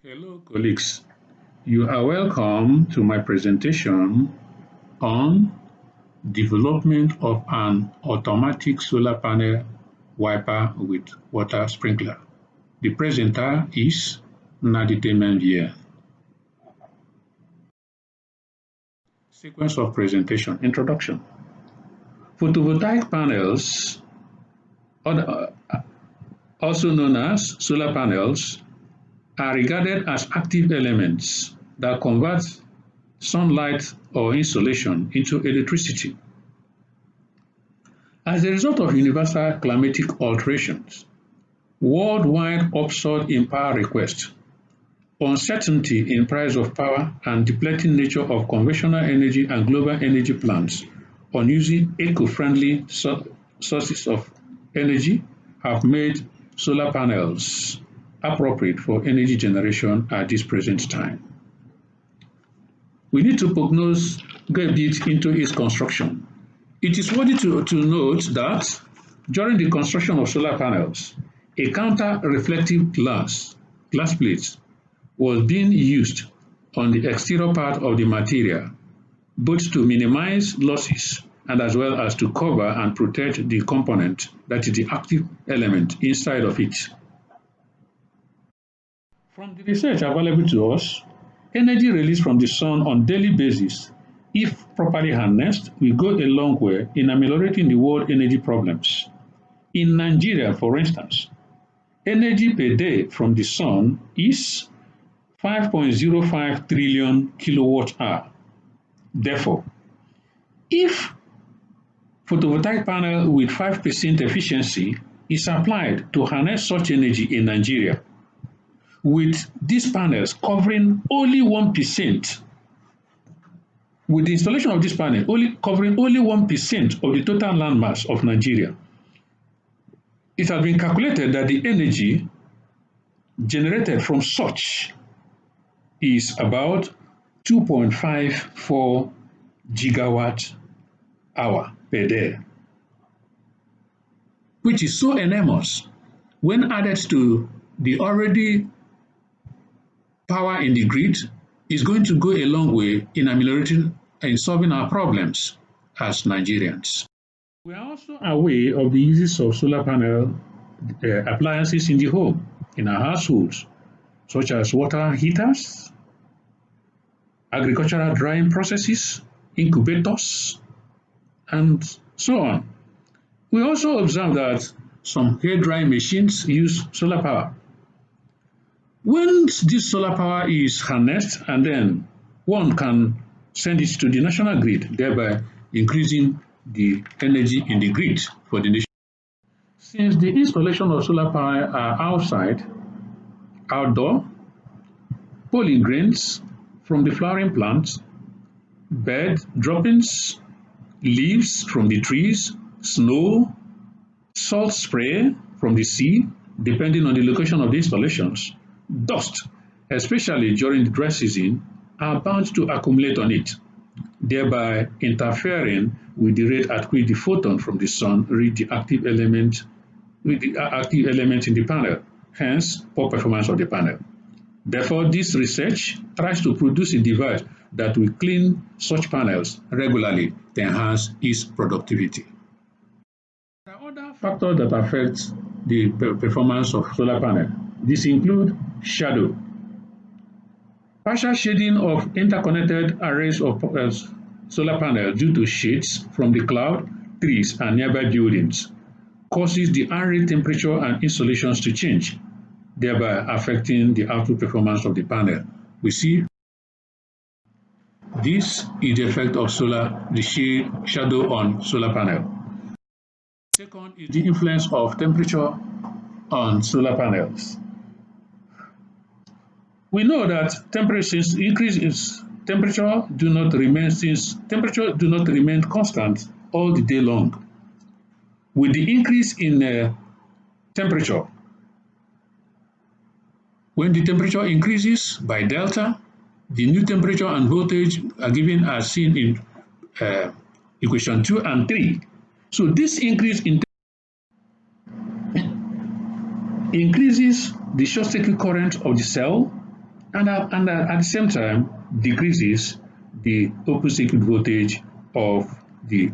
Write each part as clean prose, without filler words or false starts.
Hello, colleagues. You are welcome to my presentation on development of an automatic solar panel wiper with water sprinkler. The presenter is Damian. Sequence of presentation. Introduction. Photovoltaic panels, also known as solar panels, are regarded as active elements that convert sunlight or insolation into electricity. As a result of universal climatic alterations, worldwide upsurge in power requests, uncertainty in price of power, and depleting nature of conventional energy and global energy plans on using eco-friendly sources of energy have made solar panels appropriate for energy generation at this present time. We need to prognose a bit into its construction. It is worthy to note that during the construction of solar panels, a counter-reflective glass plate was being used on the exterior part of the material, both to minimize losses and as well as to cover and protect the component, that is the active element inside of it. From the research available to us, energy released from the sun on a daily basis, if properly harnessed, will go a long way in ameliorating the world energy problems. In Nigeria, for instance, energy per day from the sun is 5.05 trillion kilowatt hour. Therefore, if photovoltaic panel with 5% efficiency is applied to harness such energy in Nigeria, with these panels covering only 1%, with the installation of this panel covering only 1% of the total land mass of Nigeria, it has been calculated that the energy generated from such is about 2.54 gigawatt hour per day, which is so enormous when added to the already power in the grid, is going to go a long way in ameliorating and solving our problems as Nigerians. We are also aware of the uses of solar panel appliances in the home, in our households, such as water heaters, agricultural drying processes, incubators, and so on. We also observe that some hair drying machines use solar power. Once this solar power is harnessed, and then one can send it to the national grid, thereby increasing the energy in the grid for the nation. Since the installation of solar power are outdoor, pollen grains from the flowering plants, bird droppings, leaves from the trees, snow, salt spray from the sea, depending on the location of the installations, dust, especially during the dry season, are bound to accumulate on it, thereby interfering with the rate at which the photon from the sun reach the active element in the panel, hence poor performance of the panel. Therefore, this research tries to produce a device that will clean such panels regularly to enhance its productivity. There are other factors that affect the performance of solar panel. These include shadow, partial shading of interconnected arrays of solar panels due to shades from the cloud, trees, and nearby buildings causes the array temperature and insolations to change, thereby affecting the output performance of the panel. We see this is the effect of the shadow on solar panel. Second is the influence of temperature on solar panels. We know that temperature do not remain constant all the day long. With the increase in temperature, when the temperature increases by delta, the new temperature and voltage are given as seen in equation 2 and 3. So this increase in increases the short circuit current of the cell and at the same time decreases the open circuit voltage of the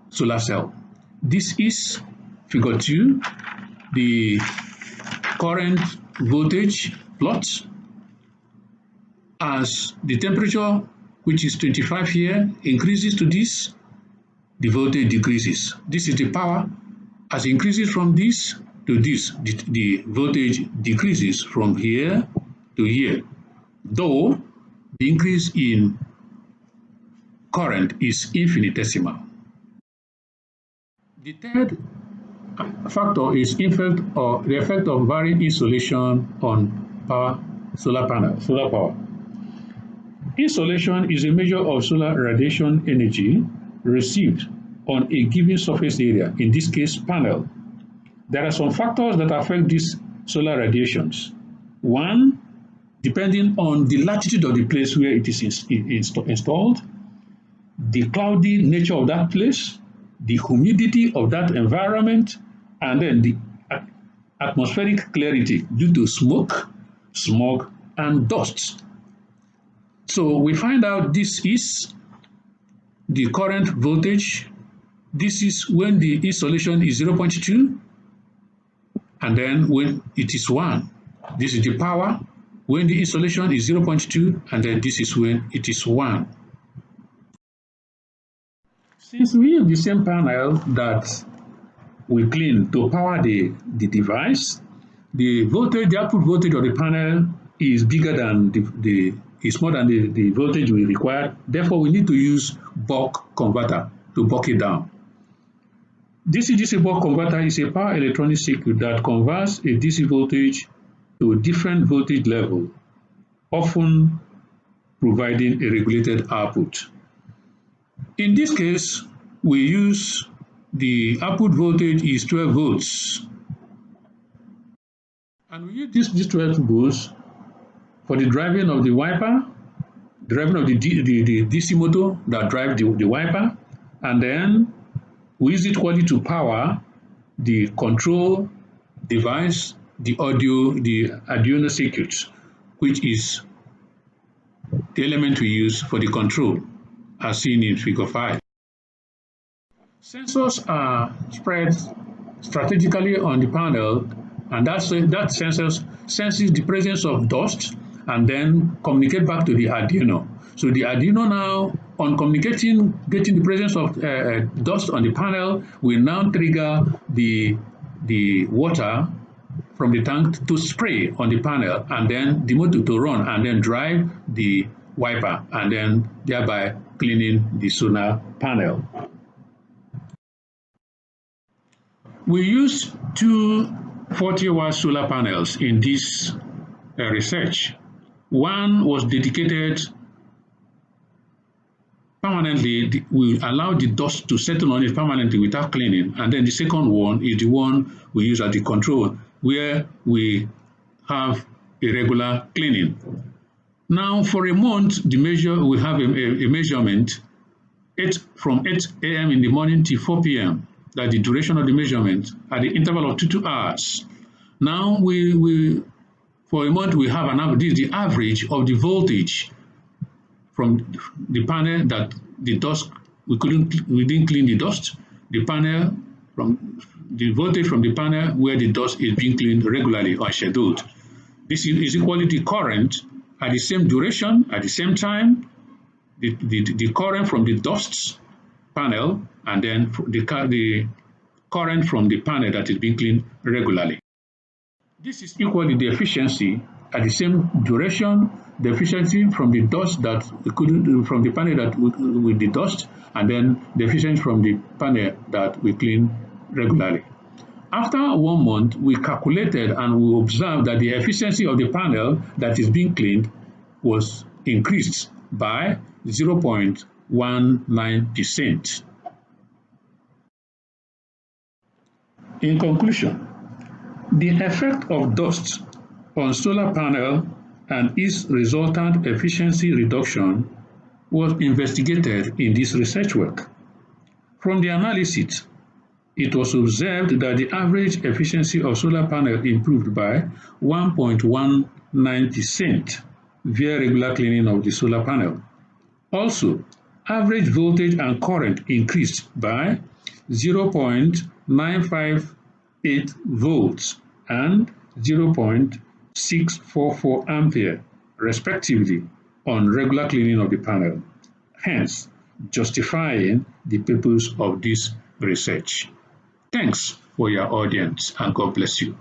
solar cell. This is figure 2, the current voltage plot. As the temperature, which is 25 here, increases to this, the voltage decreases. This is the power. As it increases from this to this, the voltage decreases from here to here, though the increase in current is infinitesimal. The third factor is the effect of varying insolation on solar power. Insolation is a measure of solar radiation energy received on a given surface area, in this case panel. There are some factors that affect these solar radiations. One, depending on the latitude of the place where it is installed, the cloudy nature of that place, the humidity of that environment, and then the atmospheric clarity due to smoke, smog, and dust. So we find out this is the current voltage. This is when the insolation is 0.2, and then when it is 1. This is the power when the insolation is 0.2, and then this is when it is 1. Since we use the same panel that we clean to power the device, the output voltage of the panel is bigger than is more than the voltage we require. Therefore, we need to use buck converter to buck it down. DC-DC buck converter is a power electronic circuit that converts a DC voltage to a different voltage level, often providing a regulated output. In this case, we use the output voltage is 12 volts. And we use this 12 volts for the driving of the wiper, driving of the DC motor that drives the wiper, and then we use it equally to power the control device, the Arduino circuit, which is the element we use for the control, as seen in figure 5. Sensors are spread strategically on the panel, and that sensor senses the presence of dust and then communicate back to the Arduino. So the Arduino now, on getting the presence of dust on the panel, will now trigger the water from the tank to spray on the panel, and then the motor to run and then drive the wiper, and then thereby cleaning the solar panel. We use two 40-watt solar panels in this research. One was dedicated permanently, we allow the dust to settle on it permanently without cleaning, and then the second one is the one we use as the control, where we have a regular cleaning. Now, for a month, we have a measurement from 8 a.m. in the morning till 4 p.m. That's the duration of the measurement at the interval of 2 hours. Now, for a month, we have this is the average of the voltage from the panel that the dust, we didn't clean the dust. The panel, from the voltage from the panel where the dust is being cleaned regularly or scheduled. This is equally the current at the same duration, at the same time, the current from the dust panel, and then the current from the panel that is being cleaned regularly. This is equally the efficiency at the same duration, the efficiency from the dust that we couldn't, from the panel that with the dust, and then the efficiency from the panel that we clean regularly. After 1 month, we calculated and we observed that the efficiency of the panel that is being cleaned was increased by 0.19%. In conclusion, the effect of dust on solar panel and its resultant efficiency reduction was investigated in this research work. From the analysis, it was observed that the average efficiency of solar panel improved by 1.19%. via regular cleaning of the solar panel. Also, average voltage and current increased by 0.958 volts and 0.644 ampere, respectively, on regular cleaning of the panel, hence justifying the purpose of this research. Thanks for your audience and God bless you.